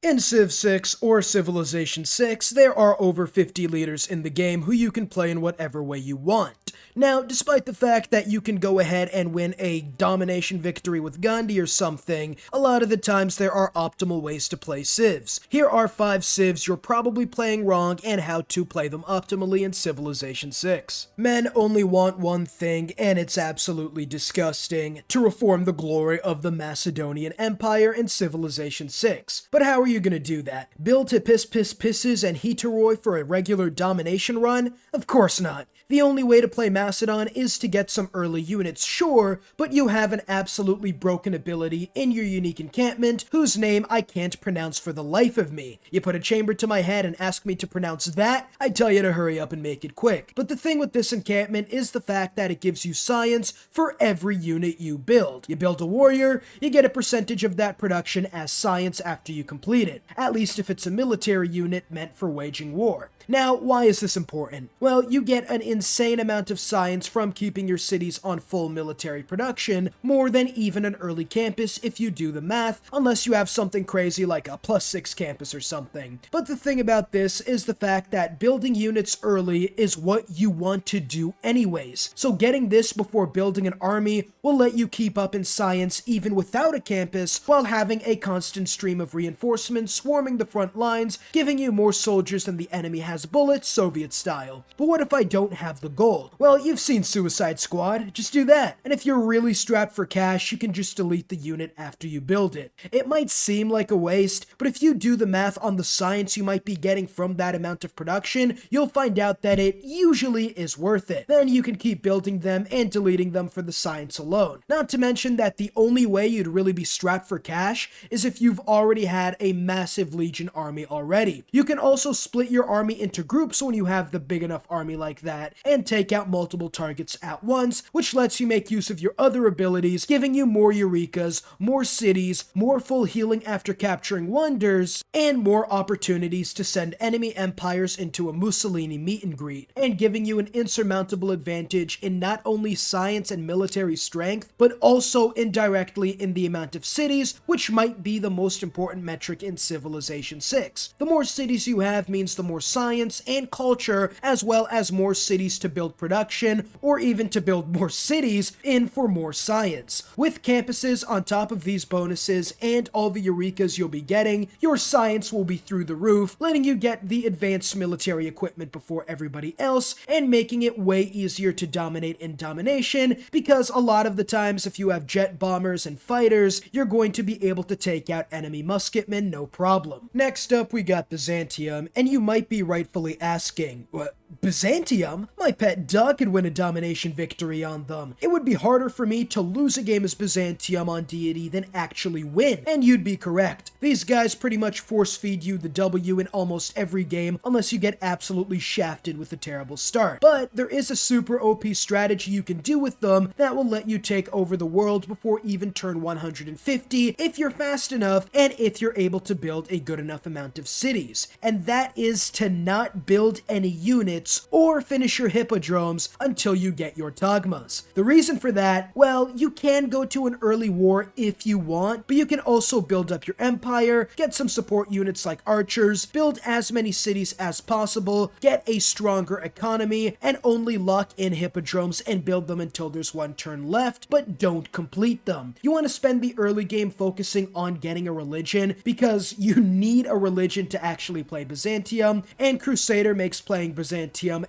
In Civ VI or Civilization VI, there are over 50 leaders in the game who you can play in whatever way you want. Now, despite the fact that you can go ahead and win a domination victory with Gandhi or something, a lot of the times there are optimal ways to play civs. Here are 5 civs you're probably playing wrong and how to play them optimally in Civilization VI. Men only want one thing, and it's absolutely disgusting: to reform the glory of the Macedonian Empire in Civilization VI. But how are you gonna do that? Build pisses and heteroi for a regular domination run? Of course not. The only way to play Macedon is to get some early units, sure, but you have an absolutely broken ability in your unique encampment, whose name I can't pronounce for the life of me. You put a chamber to my head and ask me to pronounce that, I tell you to hurry up and make it quick. But the thing with this encampment is the fact that it gives you science for every unit you build. You build a warrior, you get a percentage of that production as science after you complete it, at least if it's a military unit meant for waging war. Now, why is this important? Well, you get an insane amount of science from keeping your cities on full military production, more than even an early campus if you do the math, unless you have something crazy like a +6 campus or something. But the thing about this is the fact that building units early is what you want to do anyways, so getting this before building an army will let you keep up in science even without a campus, while having a constant stream of reinforcements swarming the front lines, giving you more soldiers than the enemy has bullets, Soviet style. But what if I don't have the gold? Well, you've seen Suicide Squad, just do that. And if you're really strapped for cash, you can just delete the unit after you build it. It might seem like a waste, but if you do the math on the science you might be getting from that amount of production, you'll find out that it usually is worth it. Then you can keep building them and deleting them for the science alone. Not to mention that the only way you'd really be strapped for cash is if you've already had a massive legion army already. You can also split your army into groups when you have the big enough army like that, and take out multiple targets at once, which lets you make use of your other abilities, giving you more Eurekas, more cities, more full healing after capturing wonders, and more opportunities to send enemy empires into a Mussolini meet and greet, and giving you an insurmountable advantage in not only science and military strength, but also indirectly in the amount of cities, which might be the most important metric in Civilization VI. The more cities you have means the more science and culture, as well as more cities to build production, or even to build more cities in for more science. With campuses on top of these bonuses and all the Eurekas you'll be getting, your science will be through the roof, letting you get the advanced military equipment before everybody else, and making it way easier to dominate in domination, because a lot of the times if you have jet bombers and fighters, you're going to be able to take out enemy musketmen no problem. Next up, we got Byzantium, and you might be rightfully asking, what? Byzantium? My pet dog could win a domination victory on them. It would be harder for me to lose a game as Byzantium on deity than actually win, and you'd be correct. These guys pretty much force feed you the W in almost every game unless you get absolutely shafted with a terrible start. But there is a super OP strategy you can do with them that will let you take over the world before even turn 150 if you're fast enough and if you're able to build a good enough amount of cities. And that is to not build any units or finish your hippodromes until you get your tagmas. The reason for that, well, you can go to an early war if you want, but you can also build up your empire, get some support units like archers, build as many cities as possible, get a stronger economy, and only lock in hippodromes and build them until there's one turn left, but don't complete them. You want to spend the early game focusing on getting a religion, because you need a religion to actually play Byzantium, and Crusader makes playing Byzantium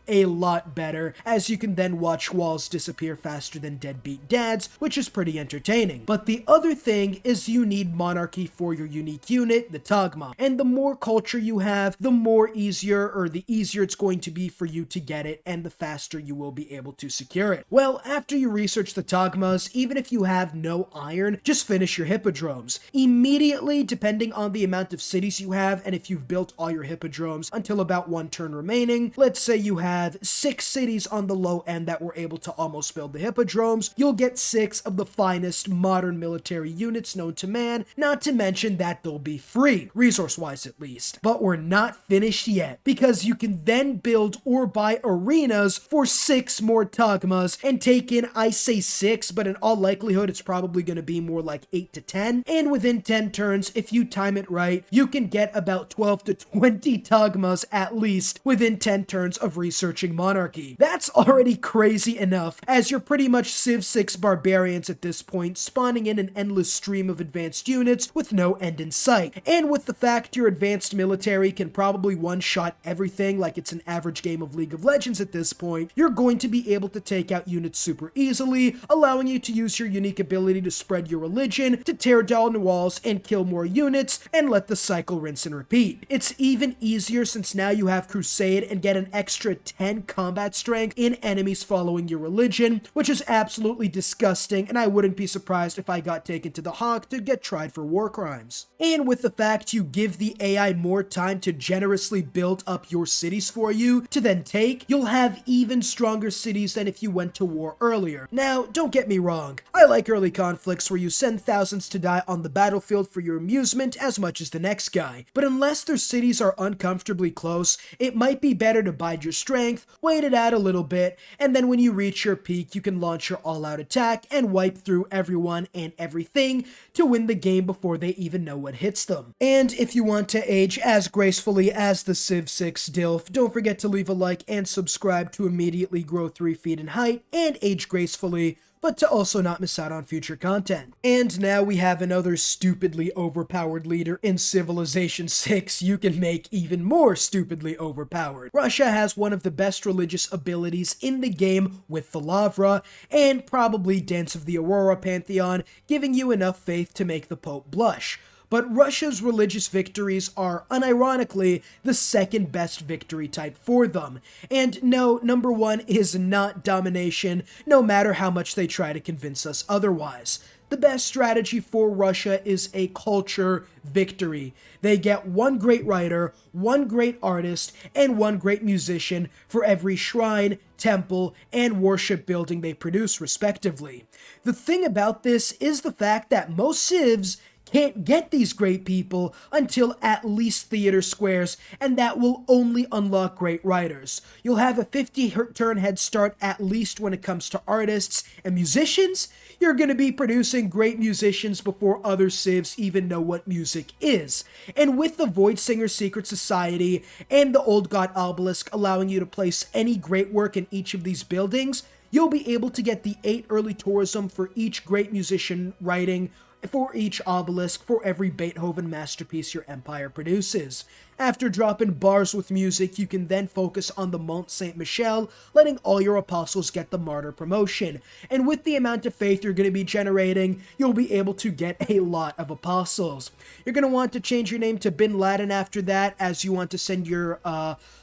a lot better, as you can then watch walls disappear faster than deadbeat dads, which is pretty entertaining. But the other thing is you need monarchy for your unique unit, the Tagma, and the more culture you have, the easier it's going to be for you to get it, and the faster you will be able to secure it. Well, after you research the Tagmas, even if you have no iron, just finish your hippodromes. Immediately, depending on the amount of cities you have, and if you've built all your hippodromes until about one turn remaining, let's say you have 6 cities on the low end that were able to almost build the hippodromes, you'll get 6 of the finest modern military units known to man, not to mention that they'll be free, resource-wise at least. But we're not finished yet, because you can then build or buy arenas for 6 more tagmas and take in, I say 6, but in all likelihood it's probably going to be more like 8 to 10, and within 10 turns, if you time it right, you can get about 12 to 20 tagmas at least within 10 turns of researching monarchy. That's already crazy enough, as you're pretty much Civ VI barbarians at this point, spawning in an endless stream of advanced units with no end in sight. And with the fact your advanced military can probably one-shot everything like it's an average game of League of Legends at this point, you're going to be able to take out units super easily, allowing you to use your unique ability to spread your religion, to tear down walls and kill more units, and let the cycle rinse and repeat. It's even easier since now you have Crusade and get an extra 10 combat strength in enemies following your religion, which is absolutely disgusting, and I wouldn't be surprised if I got taken to the Hawk to get tried for war crimes. And with the fact you give the AI more time to generously build up your cities for you to then take, you'll have even stronger cities than if you went to war earlier. Now, don't get me wrong, I like early conflicts where you send thousands to die on the battlefield for your amusement as much as the next guy, but unless their cities are uncomfortably close, it might be better to bide your strength, wait it out a little bit, and then when you reach your peak, you can launch your all-out attack and wipe through everyone and everything to win the game before they even know what hits them. And if you want to age as gracefully as the Civ 6 DILF, don't forget to leave a like and subscribe to immediately grow 3 feet in height and age gracefully, but to also not miss out on future content. And now we have another stupidly overpowered leader in Civilization 6 you can make even more stupidly overpowered. Russia has one of the best religious abilities in the game with the Lavra, and probably Dance of the Aurora Pantheon, giving you enough faith to make the Pope blush. But Russia's religious victories are, unironically, the second best victory type for them. And no, number 1 is not domination, no matter how much they try to convince us otherwise. The best strategy for Russia is a culture victory. They get 1 great writer, 1 great artist, and 1 great musician for every shrine, temple, and worship building they produce respectively. The thing about this is the fact that most civs can't get these great people until at least Theater Squares, and that will only unlock great writers. You'll have a 50-turn head start at least when it comes to artists and musicians. You're going to be producing great musicians before other civs even know what music is. And with the Void Singer Secret Society and the Old God Obelisk allowing you to place any great work in each of these buildings, you'll be able to get the 8 early tourism for each great musician writing, for each obelisk, for every Beethoven masterpiece your empire produces. After dropping bars with music, you can then focus on the Mont Saint-Michel, letting all your apostles get the martyr promotion. And with the amount of faith you're going to be generating, you'll be able to get a lot of apostles. You're going to want to change your name to Bin Laden after that, as you want to send your,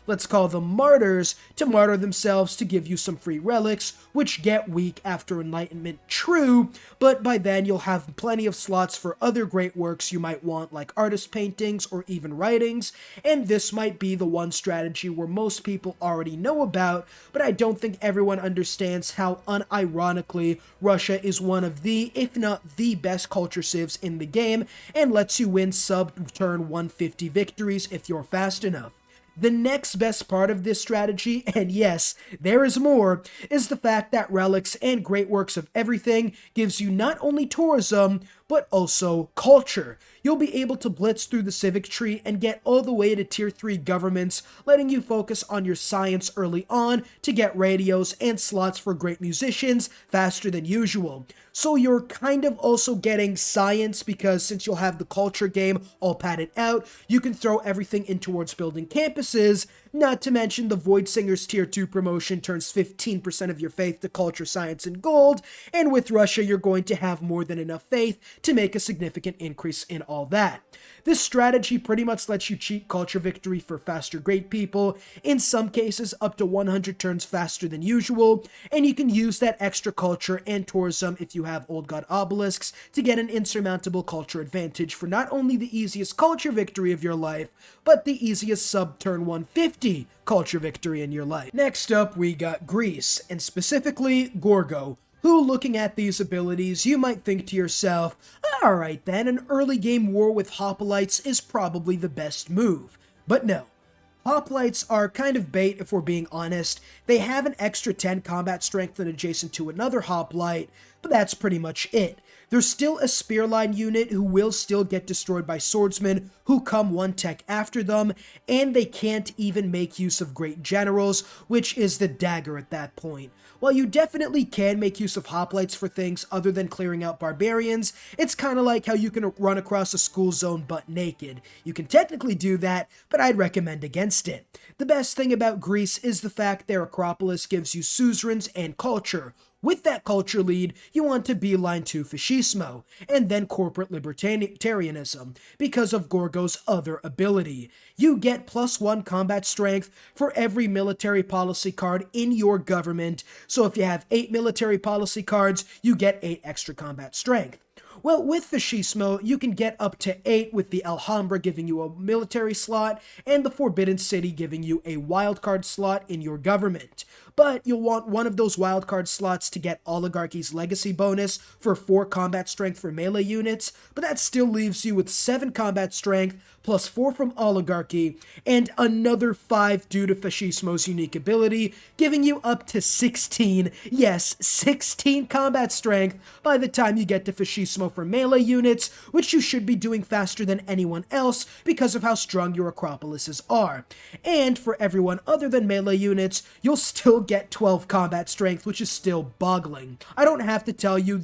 let's call them martyrs, to martyr themselves to give you some free relics, which get weak after Enlightenment, true, but by then you'll have plenty of slots for other great works you might want, like artist paintings or even writings, and this might be the one strategy where most people already know about, but I don't think everyone understands how unironically Russia is one of the, if not the best culture civs in the game, and lets you win sub-turn 150 victories if you're fast enough. The next best part of this strategy, and yes, there is more, is the fact that relics and great works of everything gives you not only tourism, but also culture. You'll be able to blitz through the civic tree and get all the way to tier 3 governments, letting you focus on your science early on to get radios and slots for great musicians faster than usual. So you're kind of also getting science, because since you'll have the culture game all padded out, you can throw everything in towards building campuses, not to mention the Void Singer's tier 2 promotion turns 15% of your faith to culture, science, and gold, and with Russia you're going to have more than enough faith to make a significant increase in all all that. This strategy pretty much lets you cheat culture victory for faster great people, in some cases up to 100 turns faster than usual, and you can use that extra culture and tourism if you have old god obelisks to get an insurmountable culture advantage for not only the easiest culture victory of your life, but the easiest sub-turn 150 culture victory in your life. Next up, we got Greece, and specifically Gorgo, who, looking at these abilities, you might think to yourself, alright then, an early game war with hoplites is probably the best move. But no. Hoplites are kind of bait if we're being honest. They have an extra 10 combat strength than adjacent to another hoplite, but that's pretty much it. There's still a spearline unit who will still get destroyed by swordsmen who come one tech after them, and they can't even make use of great generals, which is the dagger at that point. While you definitely can make use of hoplites for things other than clearing out barbarians, it's kind of like how you can run across a school zone butt naked. You can technically do that, but I'd recommend against it. The best thing about Greece is the fact their Acropolis gives you suzerains and culture. With that culture lead, you want to beeline to fascismo, and then corporate libertarianism, because of Gorgo's other ability. You get +1 combat strength for every military policy card in your government, so if you have 8 military policy cards, you get 8 extra combat strength. Well, with Fascismo, you can get up to 8 with the Alhambra giving you a military slot, and the Forbidden City giving you a wildcard slot in your government. But you'll want one of those wildcard slots to get Oligarchy's Legacy bonus for 4 combat strength for melee units, but that still leaves you with 7 combat strength, plus 4 from Oligarchy, and another 5 due to Fascismo's unique ability, giving you up to 16, yes, 16 combat strength by the time you get to Fascismo for melee units, which you should be doing faster than anyone else because of how strong your Acropolises are. And for everyone other than melee units, you'll still get 12 combat strength, which is still boggling. I don't have to tell you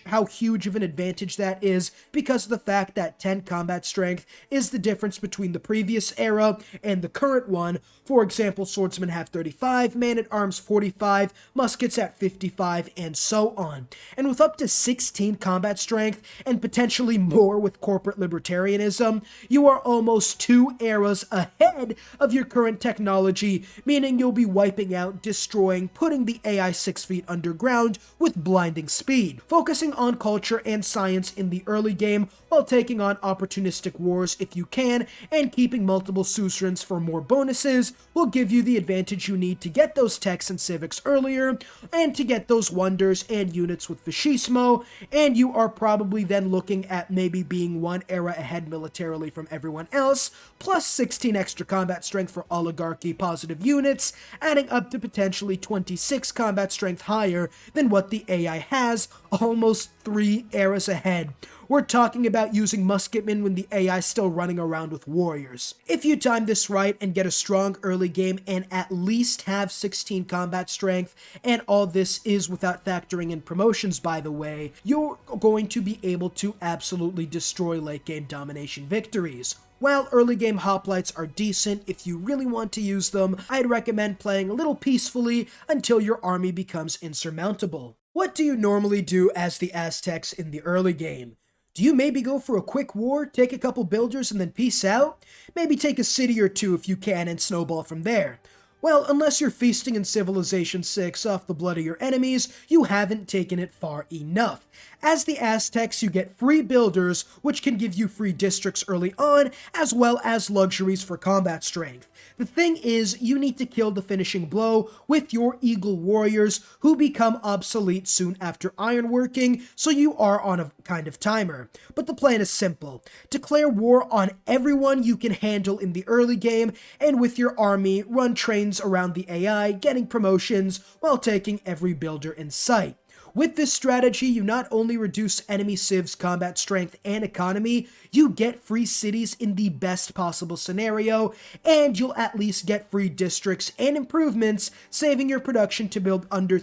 how huge of an advantage that is because of the fact that 10 combat strength is the difference between the previous era and the current one. For example, swordsmen have 35, man-at-arms 45, muskets at 55, and so on. And with up to 16 combat strength, and potentially more with corporate libertarianism, you are almost 2 eras ahead of your current technology, meaning you'll be wiping out, destroying, putting the AI 6 feet underground with blinding speed, focusing on culture and science in the early game while taking on opportunistic wars if you can, and keeping multiple suzerains for more bonuses will give you the advantage you need to get those techs and civics earlier, and to get those wonders and units with Fascismo, and you are probably then looking at maybe being 1 era ahead militarily from everyone else, plus 16 extra combat strength for Oligarchy positive units, adding up to potentially 26 combat strength higher than what the AI has, almost 3 eras ahead. We're talking about using musketmen when the AI is still running around with warriors. If you time this right and get a strong early game and at least have 16 combat strength, and all this is without factoring in promotions by the way, you're going to be able to absolutely destroy late game domination victories. While early game hoplites are decent if you really want to use them, I'd recommend playing a little peacefully until your army becomes insurmountable. What do you normally do as the Aztecs in the early game? Do you maybe go for a quick war, take a couple builders, and then peace out? Maybe take a city or two if you can and snowball from there. Well, unless you're feasting in Civilization VI off the blood of your enemies, you haven't taken it far enough. As the Aztecs, you get free builders, which can give you free districts early on, as well as luxuries for combat strength. The thing is, you need to kill the finishing blow with your Eagle Warriors, who become obsolete soon after ironworking, so you are on a kind of timer. But the plan is simple. Declare war on everyone you can handle in the early game, and with your army, run trains around the AI, getting promotions, while taking every builder in sight. With this strategy, you not only reduce enemy civs' combat strength and economy, you get free cities in the best possible scenario, and you'll at least get free districts and improvements, saving your production to build other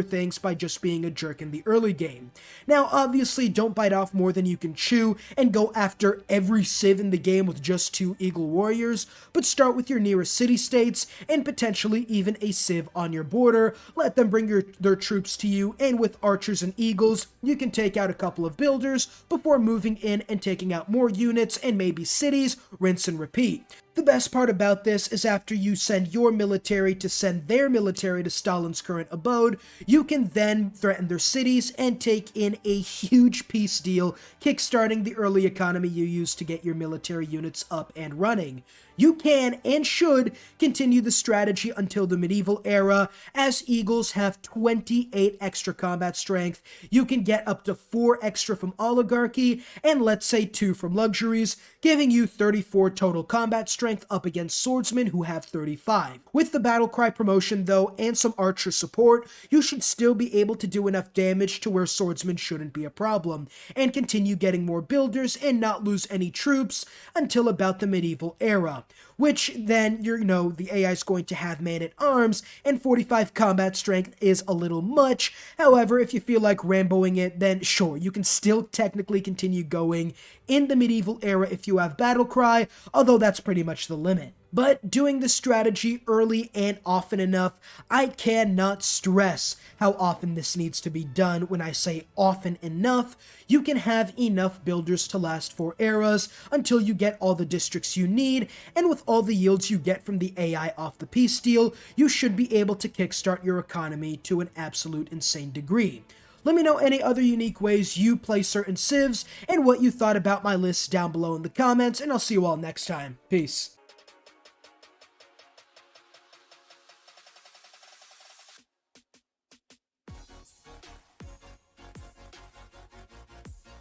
things by just being a jerk in the early game. Now, obviously, don't bite off more than you can chew and go after every civ in the game with just 2 Eagle Warriors, but start with your nearest city-states and potentially even a civ on your border, let them bring their troops to you, and with with archers and eagles, you can take out a couple of builders before moving in and taking out more units and maybe cities, rinse and repeat. The best part about this is after you send your military to send their military to Stalin's current abode, you can then threaten their cities and take in a huge peace deal, kickstarting the early economy you used to get your military units up and running. You can and should continue the strategy until the medieval era, as eagles have 28 extra combat strength, you can get up to 4 extra from oligarchy, and let's say 2 from luxuries, giving you 34 total combat strength up against swordsmen who have 35. With the battlecry promotion though, and some archer support, you should still be able to do enough damage to where swordsmen shouldn't be a problem, and continue getting more builders and not lose any troops until about the medieval era. Which then, the AI is going to have man-at-arms, and 45 combat strength is a little much. However, if you feel like Ramboing it, then sure, you can still technically continue going in the medieval era if you have battlecry, although that's pretty much the limit. But doing this strategy early and often enough, I cannot stress how often this needs to be done. When I say often enough, you can have enough builders to last 4 eras until you get all the districts you need, and with all the yields you get from the AI off the peace deal, you should be able to kickstart your economy to an absolute insane degree. Let me know any other unique ways you play certain civs and what you thought about my list down below in the comments, and I'll see you all next time. Peace.